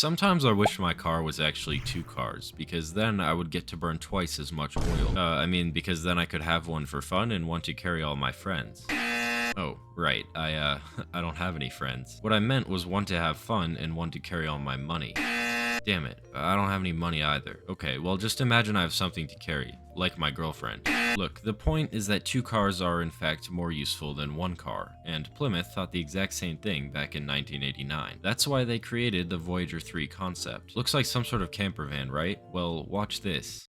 Sometimes I wish my car was actually two cars, because then I would get to burn twice as much oil. Because then I could have one for fun and one to carry all my friends. Oh, right, I don't have any friends. What I meant was one to have fun and one to carry all my money. Damn it, I don't have any money either. Okay, well just imagine I have something to carry, like my girlfriend. Look, the point is that two cars are in fact more useful than one car, and Plymouth thought the exact same thing back in 1989. That's why they created the Voyager 3 concept. Looks like some sort of camper van, right? Well, watch this.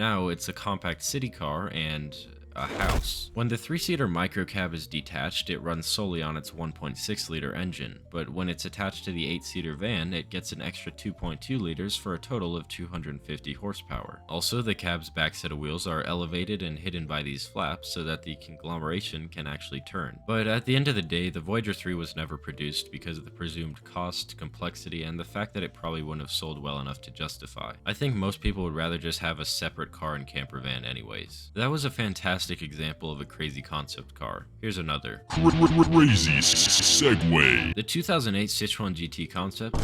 Now it's a compact city car and a house. When the 3-seater microcab is detached, it runs solely on its 1.6-liter engine, but when it's attached to the 8-seater van, it gets an extra 2.2 liters for a total of 250 horsepower. Also, the cab's back set of wheels are elevated and hidden by these flaps so that the conglomeration can actually turn. But at the end of the day, the Voyager 3 was never produced because of the presumed cost, complexity, and the fact that it probably wouldn't have sold well enough to justify. I think most people would rather just have a separate car and camper van anyways. That was a fantastic example of a crazy concept car. Here's another. Crazy segue. The 2008 Citroën GT concept,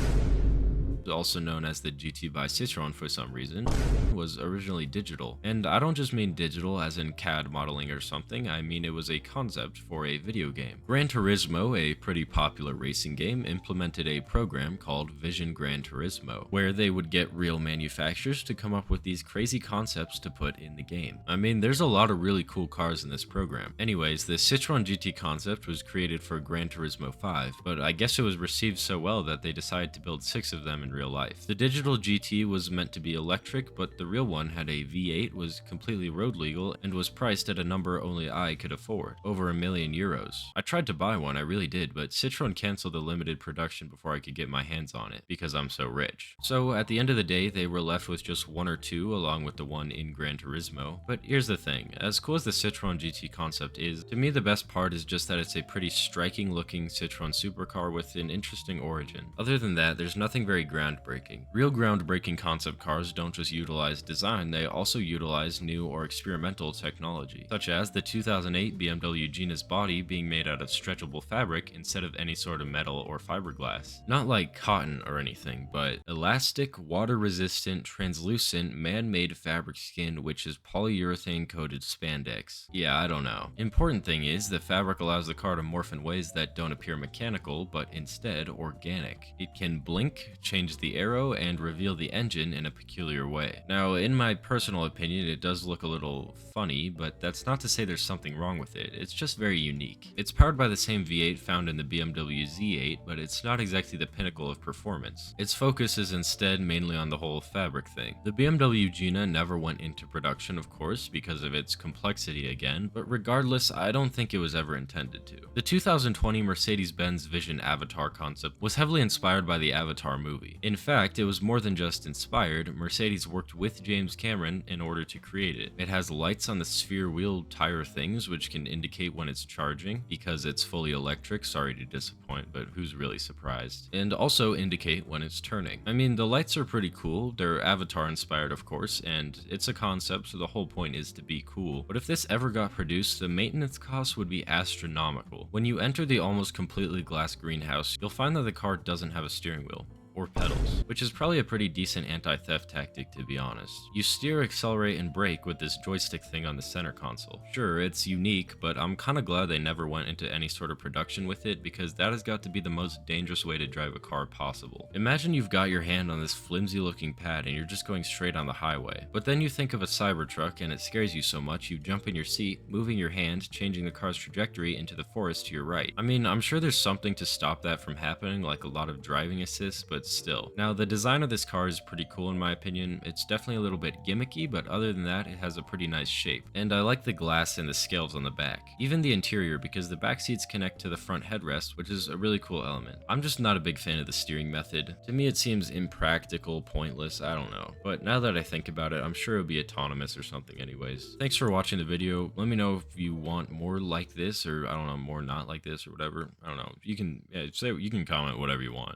also known as the GT by Citroën for some reason, was originally digital. And I don't just mean digital as in CAD modeling or something, I mean it was a concept for a video game. Gran Turismo, a pretty popular racing game, implemented a program called Vision Gran Turismo, where they would get real manufacturers to come up with these crazy concepts to put in the game. I mean, there's a lot of really cool cars in this program. Anyways, the Citroën GT concept was created for Gran Turismo 5, but I guess it was received so well that they decided to build 6 of them in real life. The digital GT was meant to be electric, but the real one had a V8, was completely road legal, and was priced at a number only I could afford, over €1,000,000. I tried to buy one, I really did, but Citroën canceled the limited production before I could get my hands on it, because I'm so rich. So at the end of the day, they were left with just one or two, along with the one in Gran Turismo. But here's the thing, as cool as the Citroën GT concept is, to me the best part is just that it's a pretty striking looking Citroën supercar with an interesting origin. Other than that, there's nothing very groundbreaking. Real groundbreaking concept cars don't just utilize design, they also utilize new or experimental technology, such as the 2008 BMW Gina's body being made out of stretchable fabric instead of any sort of metal or fiberglass. Not like cotton or anything, but elastic, water-resistant, translucent, man-made fabric skin which is polyurethane-coated spandex. Yeah, I don't know. Important thing is, the fabric allows the car to morph in ways that don't appear mechanical, but instead organic. It can blink, change the arrow, and reveal the engine in a peculiar way. Now, in my personal opinion, it does look a little funny, but that's not to say there's something wrong with it. It's just very unique. It's powered by the same V8 found in the BMW Z8, but it's not exactly the pinnacle of performance. Its focus is instead mainly on the whole fabric thing. The BMW Gina never went into production, of course, because of its complexity again, but regardless, I don't think it was ever intended to. The 2020 Mercedes-Benz Vision AVTR concept was heavily inspired by the Avatar movie. In fact, it was more than just inspired, Mercedes worked with James Cameron in order to create it. It has lights on the sphere wheel tire things which can indicate when it's charging, because it's fully electric, sorry to disappoint, but who's really surprised, and also indicate when it's turning. I mean, the lights are pretty cool, they're Avatar inspired of course, and it's a concept so the whole point is to be cool, but if this ever got produced, the maintenance costs would be astronomical. When you enter the almost completely glass greenhouse, you'll find that the car doesn't have a steering wheel or pedals, which is probably a pretty decent anti-theft tactic to be honest. You steer, accelerate, and brake with this joystick thing on the center console. Sure, it's unique, but I'm kinda glad they never went into any sort of production with it because that has got to be the most dangerous way to drive a car possible. Imagine you've got your hand on this flimsy looking pad and you're just going straight on the highway, but then you think of a Cybertruck and it scares you so much you jump in your seat, moving your hand, changing the car's trajectory into the forest to your right. I mean, I'm sure there's something to stop that from happening, like a lot of driving assist, but still. Now, the design of this car is pretty cool in my opinion. It's definitely a little bit gimmicky, but other than that, it has a pretty nice shape. And I like the glass and the scales on the back. Even the interior, because the back seats connect to the front headrest, which is a really cool element. I'm just not a big fan of the steering method. To me, it seems impractical, pointless, I don't know. But now that I think about it, I'm sure it'll be autonomous or something anyways. Thanks for watching the video. Let me know if you want more like this, or I don't know, more not like this or whatever. I don't know. You can comment whatever you want.